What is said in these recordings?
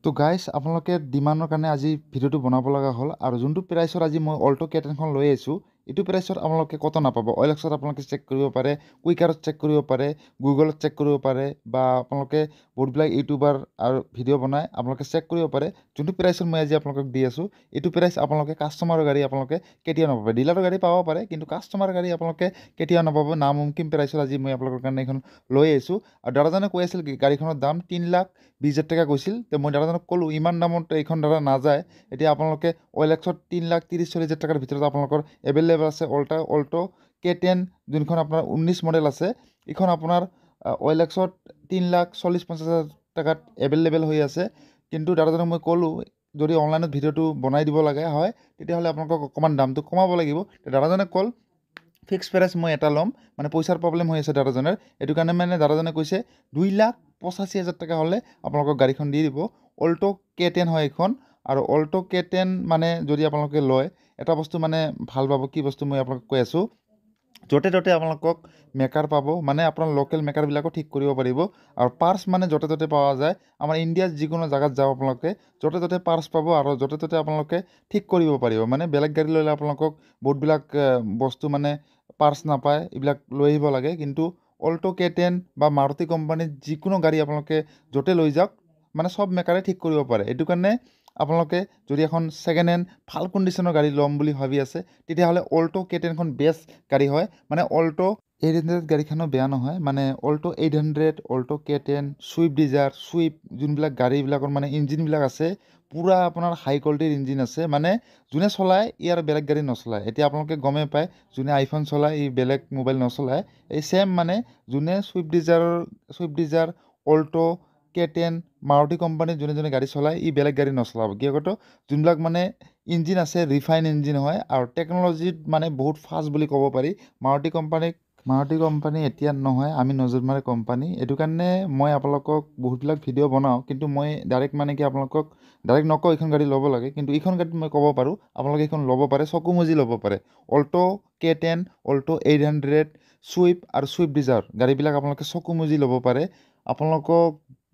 তো গাইজ আপোনালোকে ডিমাণ্ডৰ কাৰণে আজি ভিডিঅ'টো বনাব লগা হ'ল আৰু যোনটো প্ৰাইচত আজি মই অল্টো K10খন লৈ আহিছোঁ এইটো প্ৰাইচত আপোনালোকে কত নাপাব। OLXত আপোনালোকে চেক কৰিব পাৰে, কুইকাৰত চেক কৰিব পাৰে, গুগলত চেক কৰিব পাৰে বা আপোনালোকে বহুতবিলাক ইউটিউবাৰ আৰু ভিডিঅ' বনাই আপোনালোকে চেক কৰিব পাৰে। যোনটো প্ৰাইচত মই আজি আপোনালোকক দি আছোঁ এইটো প্ৰাইচ আপোনালোকে কাষ্টমাৰৰ গাড়ী আপোনালোকে কেতিয়াও নাপাব। ডিলাৰৰ গাড়ী পাব পাৰে কিন্তু কাষ্টমাৰ গাড়ী আপোনালোকে কেতিয়াও নাপাব। নামুমকিন প্ৰাইচত আজি মই আপোনালোকৰ কাৰণে এইখন লৈ আহিছোঁ। আৰু দাদাজনে কৈ আছিল গাড়ীখনৰ দাম 3,20,000 টকা কৈছিল। তো মই দাদাজনক ক'লোঁ ইমান দামত এইখন দাদা নাযায়। এতিয়া আপোনালোকে OLXত 3,30,40,000 টকাৰ ভিতৰত আপোনালোকৰ এভেইলেবল আছে অল্টো K10 যোনখন আপোনাৰ 19 মডেল আছে। এইখন আপোনাৰ OLXত 3,40,50,000 টকাত এভেইলেবল হৈ আছে। কিন্তু দাদাজনক মই ক'লোঁ যদি অনলাইনত ভিডিঅ'টো বনাই দিব লাগে হয় তেতিয়াহ'লে আপোনালোকক অকণমান দামটো কমাব লাগিব। দাদাজনে ক'ল ফিক্স প্ৰাইচ মই এটা ল'ম, মানে পইচাৰ প্ৰব্লেম হৈ আছে দাদাজনৰ। এইটো কাৰণে মানে দাদাজনে কৈছে 2,85,000 টকা হ'লে আপোনালোকক গাড়ীখন দি দিব। অল্টো K10 হয় এইখন। আৰু অল্টো K10 মানে যদি আপোনালোকে লয় এটা বস্তু মানে ভাল পাব। কি বস্তু মই আপোনালোকক কৈ আছোঁ, য'তে ত'তে আপোনালোকক মেকাৰ পাব, মানে আপোনাৰ লোকেল মেকাৰবিলাকো ঠিক কৰিব পাৰিব। আৰু পাৰ্টছ মানে য'তে ত'তে পোৱা যায়। আমাৰ ইণ্ডিয়াৰ যিকোনো জেগাত যাওঁ আপোনালোকে য'তে ত'তে পাৰ্টছ পাব আৰু য'তে ত'তে আপোনালোকে ঠিক কৰিব পাৰিব। মানে বেলেগ গাড়ী ল'লে আপোনালোকক বহুতবিলাক বস্তু মানে পাৰ্টছ নাপায়, এইবিলাক লৈ আহিব লাগে। কিন্তু অল্টো K10 বা মাৰুতি কোম্পানীৰ যিকোনো গাড়ী আপোনালোকে য'তে লৈ যাওক মানে সব মেকাৰে ঠিক কৰিব পাৰে। এইটো কাৰণে আপোনালোকে যদি এখন ছেকেণ্ড হেণ্ড ভাল কণ্ডিশ্যনৰ গাড়ী ল'ম বুলি ভাবি আছে তেতিয়াহ'লে অল্টো K10খন বেষ্ট গাড়ী হয়। মানে অল্টো 800 গাড়ীখনো বেয়া নহয়। মানে Alto 800, Alto K10, Swift Dzire, যোনবিলাক গাড়ীবিলাকৰ মানে ইঞ্জিনবিলাক আছে পূৰা আপোনাৰ হাই কোৱালিটিৰ ইঞ্জিন আছে। মানে যোনে চলায় ই আৰু বেলেগ গাড়ী নচলায়। এতিয়া আপোনালোকে গমেই পায় যোনে আইফোন চলায় ই বেলেগ মোবাইল নচলায়। এই ছেম মানে যোনে Swift Dzire Alto K10 Maruti কোম্পানীৰ যোনে গাড়ী চলায় ই বেলেগ গাড়ী নচলাব। কিয়তো যোনবিলাক মানে ইঞ্জিন আছে ৰিফাইন ইঞ্জিন হয় আৰু টেকন'লজিত মানে বহুত ফাষ্ট বুলি ক'ব পাৰি। মাৰুতি কোম্পানী এতিয়া নহয়, আমি নজৰমাৰী কোম্পানী। এইটো কাৰণে মই আপোনালোকক বহুতবিলাক ভিডিঅ' বনাওঁ, কিন্তু মই ডাইৰেক্ট মানে কি আপোনালোকক ডাইৰেক্ট নকওঁ এইখন গাড়ী ল'ব লাগে। কিন্তু এইখন গাড়ীত মই ক'ব পাৰোঁ আপোনালোকে এইখন ল'ব পাৰে, চকু মুজি ল'ব পাৰে। Alto K10, Alto 800, Swift Dzire গাড়ীবিলাক আপোনালোকে চকু মুজি ল'ব পাৰে। আপোনালোকক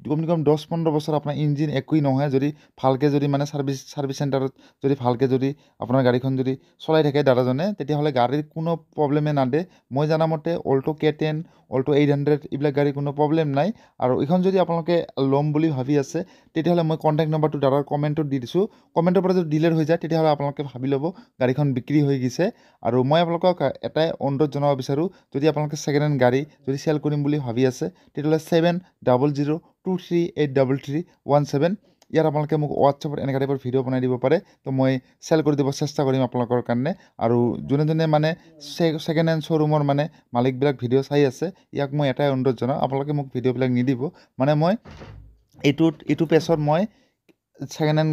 কমচে কম 10-15 বছৰ আপোনাৰ ইঞ্জিন একোৱেই নহয় যদি ভালকৈ যদি মানে ছাৰ্ভিচ চেণ্টাৰত যদি ভালকৈ যদি আপোনাৰ গাড়ীখন যদি চলাই থাকে দাদাজনে তেতিয়াহ'লে গাড়ীৰ কোনো প্ৰব্লেমে নাদে। মই জানামতে অল্টো K10, অল্টো 800 এইবিলাক গাড়ীৰ কোনো প্ৰব্লেম নাই। আৰু এইখন যদি আপোনালোকে ল'ম বুলি ভাবি আছে তেতিয়াহ'লে মই কণ্টেক্ট নম্বৰটো দাদাৰ কমেণ্টত দি দিছোঁ। কমেণ্টৰ পৰা যদি ডিলিট হৈ যায় তেতিয়াহ'লে আপোনালোকে ভাবি ল'ব গাড়ীখন বিক্ৰী হৈ গৈছে। আৰু মই আপোনালোকক এটাই অনুৰোধ জনাব বিচাৰোঁ, যদি আপোনালোকে ছেকেণ্ড হেণ্ড গাড়ী যদি চেল কৰিম বুলি ভাবি আছে তেতিয়াহ'লে 7002383317 ইয়াত আপোনালোকে মোক হোৱাটছএপত এনেকুৱা টাইপৰ ভিডিঅ' বনাই দিব পাৰে। তো মই চেল কৰি দিব চেষ্টা কৰিম আপোনালোকৰ কাৰণে। আৰু যোনে মানে ছেকেণ্ড হেণ্ড শ্ব'ৰুমৰ মানে মালিকবিলাক ভিডিঅ' চাই আছে ইয়াক মই এটাই অনুৰোধ জনাওঁ, আপোনালোকে মোক ভিডিঅ'বিলাক নিদিব। মানে মই এইটো পেজত মই ছেকেণ্ড হেণ্ড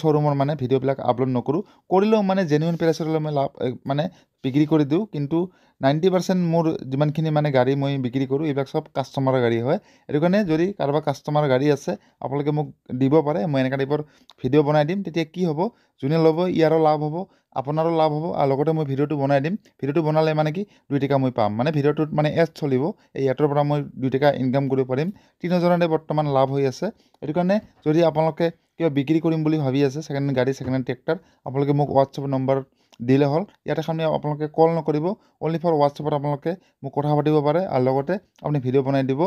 শ্ব'ৰুমৰ মানে ভিডিঅ'বিলাক আপলোড নকৰোঁ। কৰিলেও মানে জেনুইন প্ৰাইচত হ'লে মই মানে বিক্ৰী কৰি দিওঁ। কিন্তু 90% মোৰ যিমানখিনি মানে গাড়ী মই বিক্ৰী কৰোঁ এইবিলাক চব কাষ্টমাৰৰ গাড়ী হয়। সেইটো কাৰণে যদি কাৰোবাৰ কাষ্টমাৰৰ গাড়ী আছে আপোনালোকে মোক দিব পাৰে, মই এনেকুৱা টাইপৰ ভিডিঅ' বনাই দিম। তেতিয়া কি হ'ব, যোনে ল'ব ইয়াৰো লাভ হ'ব, আপোনাৰো লাভ হ'ব। আৰু লগতে মই ভিডিঅ'টো বনাই দিম। ভিডিঅ'টো বনালে মানে কি 2 টকা মই পাম, মানে ভিডিঅ'টোত মানে এড চলিব। এই এডৰ পৰা মই 2 টকা ইনকাম কৰিব পাৰিম। 3জনতে বৰ্তমান লাভ হৈ আছে। সেইটো কাৰণে যদি আপোনালোকে কিবা বিক্ৰী কৰিম বুলি ভাবি আছে ছেকেণ্ড হেণ্ড গাড়ী, ছেকেণ্ড হেণ্ড ট্ৰেক্টৰ, আপোনালোকে মোক হোৱাটছএপ নম্বৰ দিলে হ'ল। ইয়াতে খালি আপোনালোকে কল নকৰিব, অনলি ফৰ হোৱাটছএপত আপোনালোকে মোক কথা পাতিব পাৰে আৰু লগতে আপুনি ভিডিঅ' বনাই দিব।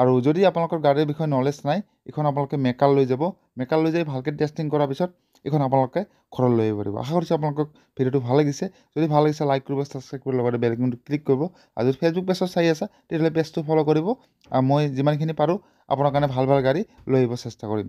আৰু যদি আপোনালোকৰ গাড়ীৰ বিষয়ে নলেজ নাই এইখন আপোনালোকে মেকাৰ লৈ যাব। মেকাৰ লৈ যাই ভালকৈ টেষ্টিং কৰাৰ পিছত এইখন আপোনালোকে ঘৰত লৈ আহিব পাৰিব। আশা কৰিছোঁ আপোনালোকক ভিডিঅ'টো ভাল লাগিছে। যদি ভাল লাগিছে লাইক কৰিব, ছাবস্ক্ৰাইব কৰিব, লগতে বেল আইকনটো ক্লিক কৰিব। আৰু যদি ফেচবুক পেজত চাই আছে তেতিয়াহ'লে পেজটো ফ'ল' কৰিব। আৰু মই যিমানখিনি পাৰোঁ আপোনাৰ কাৰণে ভাল গাড়ী লৈ আহিব চেষ্টা কৰিম।